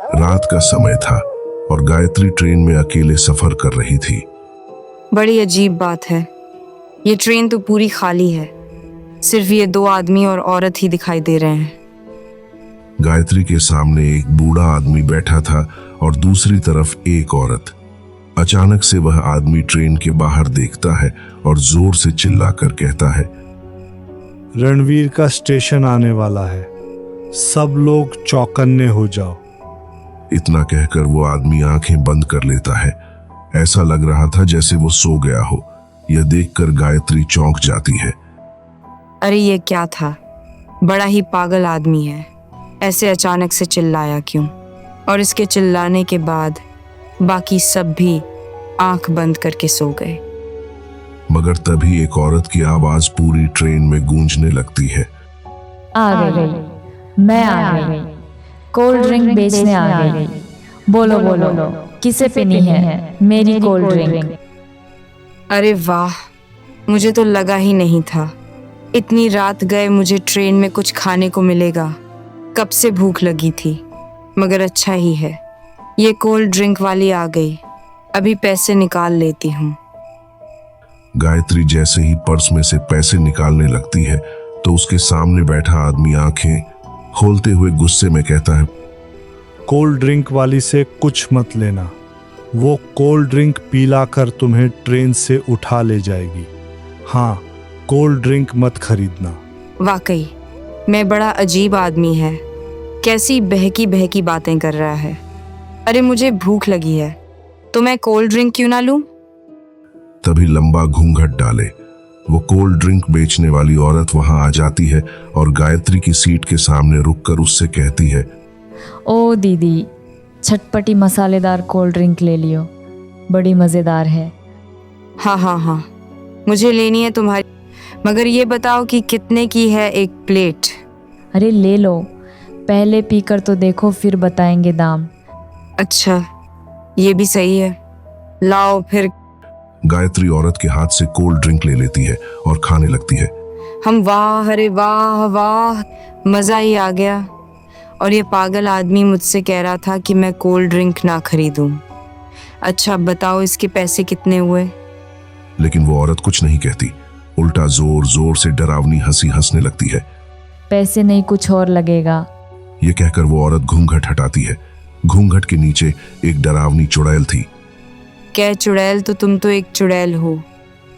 रात का समय था और गायत्री ट्रेन में अकेले सफर कर रही थी। बड़ी अजीब बात है, ये ट्रेन तो पूरी खाली है, सिर्फ ये दो आदमी और औरत ही दिखाई दे रहे हैं। गायत्री के सामने एक बूढ़ा आदमी बैठा था और दूसरी तरफ एक औरत। अचानक से वह आदमी ट्रेन के बाहर देखता है और जोर से चिल्लाकर कहता है, रणवीर का स्टेशन आने वाला है, सब लोग चौकन्ने हो जाओ। इतना कहकर वो आदमी आंखें बंद कर लेता है। ऐसा लग रहा था जैसे वो सो गया हो। यह देखकर गायत्री चौंक जाती है। अरे ये क्या था, बड़ा ही पागल आदमी है, ऐसे अचानक से चिल्लाया क्यों? और इसके चिल्लाने के बाद बाकी सब भी आंख बंद करके सो गए। मगर तभी एक औरत की आवाज पूरी ट्रेन में गूंजने लगती है। आ गई, मैं आ गई, कोल्ड ड्रिंक बेचने आ गई। बोलो बोलो, किसे पीनी है मेरी कोल्ड ड्रिंक? अरे वाह, मुझे तो लगा ही नहीं था इतनी रात गए मुझे ट्रेन में कुछ खाने को मिलेगा। कब से भूख लगी थी, मगर अच्छा ही है ये कोल्ड ड्रिंक वाली आ गई, अभी पैसे निकाल लेती हूँ। गायत्री जैसे ही पर्स में से पैसे निकालने लगती है तो उसके सामने बैठा आदमी आंखें खोलते हुए गुस्से में कहता है, कोल्ड ड्रिंक वाली से कुछ मत लेना, वो कोल्ड ड्रिंक पिला कर तुम्हें ट्रेन से उठा ले जाएगी। हाँ, कोल्ड ड्रिंक मत खरीदना। वाकई मैं बड़ा अजीब आदमी है, कैसी बहकी बहकी बातें कर रहा है। अरे मुझे भूख लगी है तो मैं कोल्ड ड्रिंक क्यों ना लूं? तभी लंबा घूंघट डाले वो कोल्ड ड्रिंक बेचने वाली औरत वहां आ जाती है और गायत्री की सीट के सामने रुककर उससे कहती है, ओ दीदी, चटपटी मसालेदार कोल्ड ड्रिंक ले लियो, बड़ी मज़ेदार है। हाँ हाँ हाँ, मुझे लेनी है तुम्हारी, मगर ये बताओ कि कितने की है एक प्लेट? अरे ले लो, पहले पीकर तो देखो फिर बताएंगे दाम। अच्छा, ये भी सही है, लाओ फिर। गायत्री औरत के हाथ से कोल्ड ड्रिंक ले लेती है और खाने लगती है। हम वाह, अरे वाह वाह, मज़ा ही आ गया। और ये पागल आदमी मुझसे कह रहा था कि मैं कोल्ड ड्रिंक ना खरीदूं। अच्छा बताओ इसके पैसे कितने हुए? लेकिन वो औरत कुछ नहीं कहती, उल्टा जोर जोर से डरावनी हंसी हंसने लगती है। पैसे नहीं, कुछ और लगेगा। ये कहकर वो औरत घूंघट हटाती है। घूंघट के नीचे एक डरावनी चुड़ैल थी। क्या चुड़ैल? तो तुम तो एक चुड़ैल हो।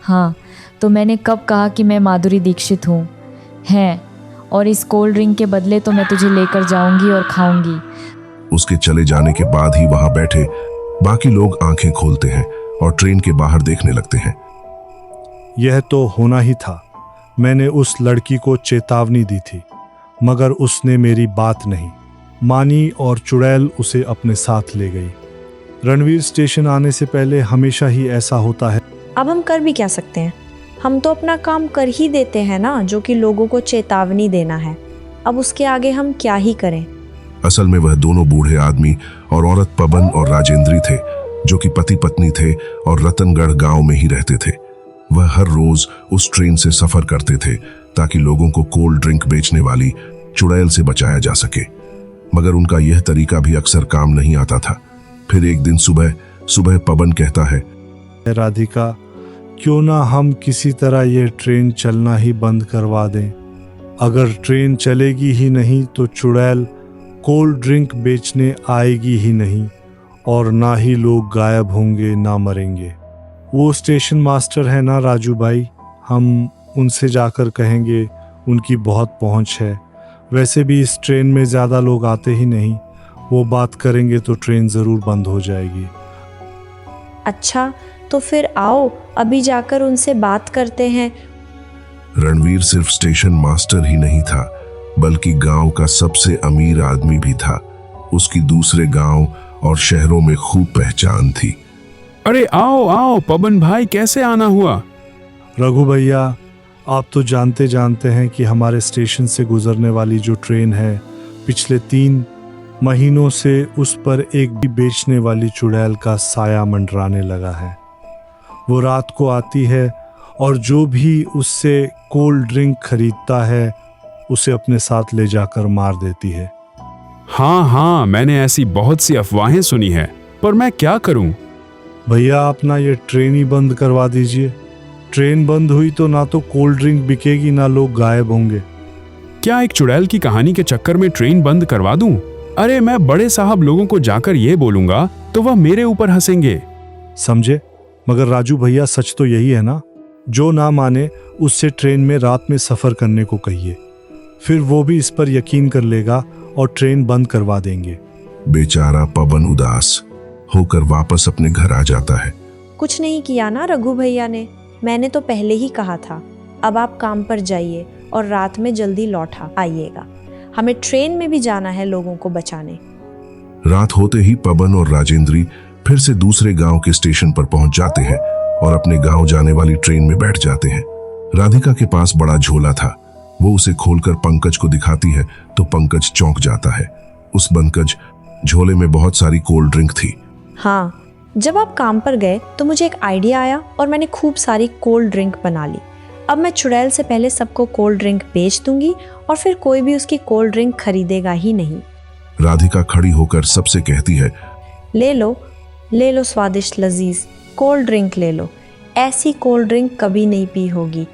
हाँ, तो मैंने कब कहा कि मैं माधुरी दीक्षित हूँ? हैं, और इस कोल्ड ड्रिंक के बदले तो मैं तुझे लेकर जाऊंगी और खाऊंगी। उसके चले जाने के बाद ही वहां बैठे बाकी लोग आंखें खोलते हैं और ट्रेन के बाहर देखने लगते हैं। यह तो होना ही था। मैंने उस लड़की को चेतावनी दी थी, मगर उसने मेरी बात नहीं मानी और चुड़ैल उसे अपने साथ ले गई। रणवीर स्टेशन आने से पहले हमेशा ही ऐसा होता है। अब हम कर भी क्या सकते हैं? हम तो अपना काम कर ही देते हैं ना, जो कि लोगों को चेतावनी देना है। अब उसके आगे हम क्या ही करें? असल में वह दोनों बूढ़े आदमी और औरत पवन और राजेंद्री थे, जो कि पति पत्नी थे और रतनगढ़ गांव में ही रहते थे। वह हर रोज उस ट्रेन से सफर करते थे ताकि लोगों को कोल्ड ड्रिंक बेचने वाली चुड़ैल से बचाया जा सके, मगर उनका यह तरीका भी अक्सर काम नहीं आता था। फिर एक दिन सुबह सुबह पवन कहता है, राधिका, क्यों ना हम किसी तरह ये ट्रेन चलना ही बंद करवा दें। अगर ट्रेन चलेगी ही नहीं तो चुड़ैल कोल्ड ड्रिंक बेचने आएगी ही नहीं, और ना ही लोग गायब होंगे ना मरेंगे। वो स्टेशन मास्टर है ना राजू भाई, हम उनसे जाकर कहेंगे, उनकी बहुत पहुंच है। वैसे भी इस ट्रेन में ज़्यादा लोग आते ही नहीं, वो बात करेंगे तो ट्रेन ज़रूर बंद हो जाएगी। अच्छा, तो फिर आओ अभी जाकर उनसे बात करते हैं। रणवीर सिर्फ स्टेशन मास्टर ही नहीं था, बल्कि गांव का सबसे अमीर आदमी भी था। उसकी दूसरे गांव और शहरों में खूब पहचान थी। अरे आओ आओ पवन भाई, कैसे आना हुआ? रघु भैया, आप तो जानते जानते हैं कि हमारे स्टेशन से गुजरने वाली जो ट्रेन है, पिछले 3 महीनों से उस पर एक भी बेचने वाली चुड़ैल का साया मंडराने लगा है। वो रात को आती है और जो भी उससे कोल्ड ड्रिंक खरीदता है उसे अपने साथ ले जाकर मार देती है। हाँ हाँ, मैंने ऐसी बहुत सी अफवाहें सुनी है, पर मैं क्या करूं? भैया अपना ये ट्रेन ही बंद करवा दीजिए। ट्रेन बंद हुई तो ना तो कोल्ड ड्रिंक बिकेगी ना लोग गायब होंगे। क्या एक चुड़ैल की कहानी के चक्कर में ट्रेन बंद करवा दूं? अरे मैं बड़े साहब लोगों को जाकर ये बोलूंगा तो वह मेरे ऊपर हंसेंगे। समझे? मगर राजू भैया सच तो यही है ना। जो ना माने उससे ट्रेन में रात में सफ़र करने को कहिए, फिर वो भी इस पर यकीन कर लेगा और ट्रेन बंद करवा देंगे। बेचारा पवन उदास होकर वापस अपने घर आ जाता है। कुछ नहीं किया ना रघु भैया ने, मैंने तो पहले ही कहा था। अब आप काम पर जाइए और रात में जल्दी लौट आइएगा। हमें ट्रेन में भी जाना है लोगों को बचाने। रात होते ही पवन और राजेंद्री फिर से दूसरे गांव के स्टेशन पर पहुंच जाते हैं और अपने गांव जाने वाली ट्रेन में बैठ जाते हैं। राधिका के पास बड़ा झोला था। वो उसे खोलकर पंकज को दिखाती है तो पंकज चौंक जाता है। उस पंकज झोले में बहुत सारी कोल्ड ड्रिंक थी। हाँ, जब आप काम पर गए तो मुझे एक आइडिया आया और मैंने खूब सारी कोल्ड ड्रिंक बना ली। अब मैं चुड़ैल से पहले सबको कोल्ड ड्रिंक बेच दूंगी और फिर कोई भी उसकी कोल्ड ड्रिंक खरीदेगा ही नहीं। राधिका खड़ी होकर सबसे कहती है, ले लो स्वादिष्ट लजीज कोल्ड ड्रिंक ले लो। ऐसी कोल्ड ड्रिंक कभी नहीं पी होगी।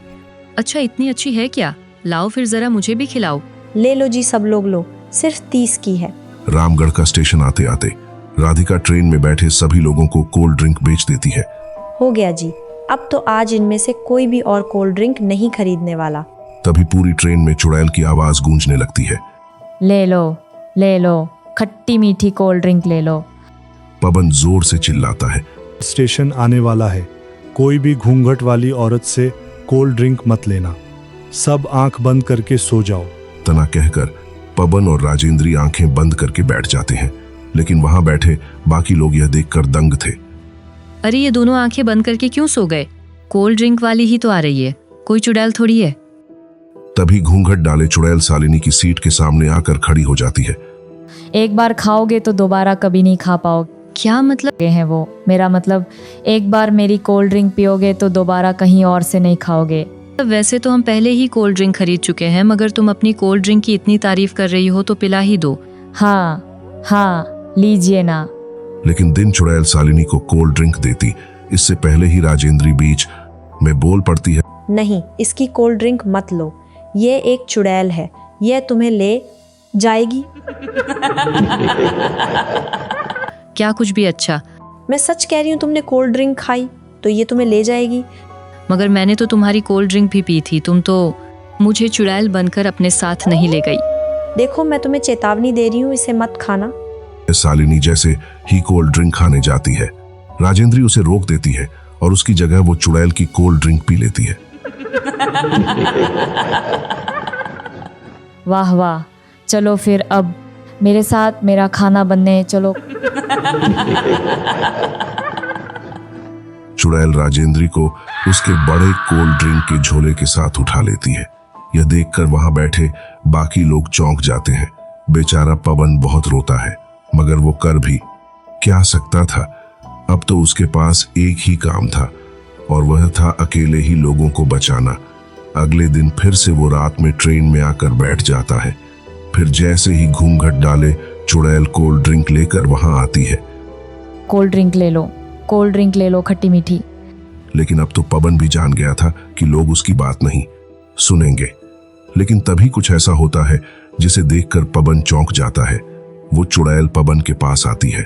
अच्छा, इतनी अच्छी है क्या? लाओ फिर जरा मुझे भी खिलाओ। ले लो जी, सब लोग लो, सिर्फ 30 की है। रामगढ़ का स्टेशन आते आते राधिका ट्रेन में बैठे सभी लोगों को कोल्ड ड्रिंक बेच देती है। हो गया जी, अब तो आज इनमें से कोई भी और कोल्ड ड्रिंक नहीं खरीदने वाला। तभी पूरी ट्रेन में चुड़ैल की आवाज गूंजने लगती है। ले लो, खट्टी मीठी कोल्ड ड्रिंक ले लो। पवन जोर से चिल्लाता है, स्टेशन आने वाला है, कोई भी घूंघट वाली औरत से कोल्ड ड्रिंक मत लेना। सब आंख बंद करके सो जाओ। तना कहकर पवन और राजेंद्री आंखें बंद करके बैठ जाते हैं, लेकिन वहां बैठे बाकी लोग यह देखकर दंग थे। अरे ये दोनों आंखें बंद करके क्यों सो गए? कोल्ड ड्रिंक वाली ही तो आ रही है, कोई चुड़ैल थोड़ी है। तभी घूंघट डाले चुड़ैल शालिनी की सीट के सामने आकर खड़ी हो जाती है। एक बार खाओगे तो दोबारा कभी नहीं खा पाओगे। क्या मतलब? हैं वो, मेरा मतलब एक बार मेरी कोल्ड ड्रिंक पियोगे तो दोबारा कहीं और से नहीं खाओगे। वैसे तो हम पहले ही कोल्ड ड्रिंक खरीद चुके हैं, मगर तुम अपनी कोल्ड ड्रिंक की इतनी तारीफ कर रही हो तो पिला ही दो। हाँ, लीजिए ना। लेकिन दिन चुड़ैल शालिनी को कोल्ड ड्रिंक देती इससे पहले ही राजेंद्री बीच में बोल पड़ती है, नहीं, इसकी कोल्ड ड्रिंक मत लो, ये एक चुड़ैल है, ये तुम्हें ले जाएगी। क्या कुछ भी? अच्छा, मैं सच कह रही हूँ, तुमने कोल्ड ड्रिंक खाई तो ये तुम्हें ले जाएगी। मगर मैंने तो तुम्हारी कोल्ड ड्रिंक भी पी थी, तुम तो मुझे चुड़ैल बनकर अपने साथ नहीं ले गई। देखो, मैं तुम्हें चेतावनी दे रही हूँ, इसे मत खाना। शालिनी जैसे ही कोल्ड ड्रिंक खाने जाती है, राजेंद्री उसे रोक देती है और उसकी जगह वो चुड़ैल की कोल्ड ड्रिंक पी लेती है। वाह वाह, चलो फिर अब मेरे साथ मेरा खाना बनने चलो। चुड़ैल राजेंद्री को उसके बड़े कोल्ड ड्रिंक के झोले के साथ उठा लेती है। यह देखकर वहां बैठे बाकी लोग चौंक जाते हैं। बेचारा पवन बहुत रोता है, मगर वो कर भी क्या सकता था। अब तो उसके पास एक ही काम था और वह था अकेले ही लोगों को बचाना। अगले दिन फिर से वो रात में ट्रेन में आकर बैठ जाता है। फिर जैसे ही घूंघट डाले चुड़ैल कोल्ड ड्रिंक लेकर वहां आती है। कोल्ड ड्रिंक ले लो खट्टी मीठी। लेकिन अब तो पवन भी जान गया था कि लोग उसकी बात नहीं सुनेंगे। लेकिन तभी कुछ ऐसा होता है जिसे देखकर पवन चौंक जाता है। वो चुड़ैल पवन के पास आती है।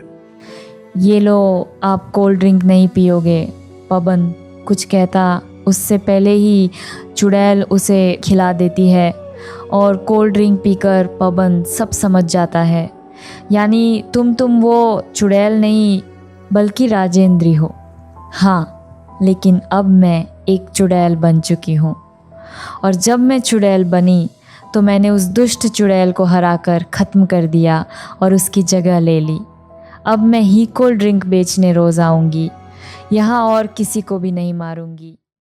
ये लो, आप कोल्ड ड्रिंक नहीं पियोगे। पवन कुछ कहता उससे पहले ही चुड़ैल उसे खिला देती है और कोल्ड ड्रिंक पीकर पवन सब समझ जाता है। यानी तुम वो चुड़ैल नहीं बल्कि राजेंद्री हो। हाँ, लेकिन अब मैं एक चुड़ैल बन चुकी हूँ और जब मैं चुड़ैल बनी तो मैंने उस दुष्ट चुड़ैल को हराकर ख़त्म कर दिया और उसकी जगह ले ली। अब मैं ही कोल्ड ड्रिंक बेचने रोज़ आऊँगी, यहाँ और किसी को भी नहीं मारूँगी।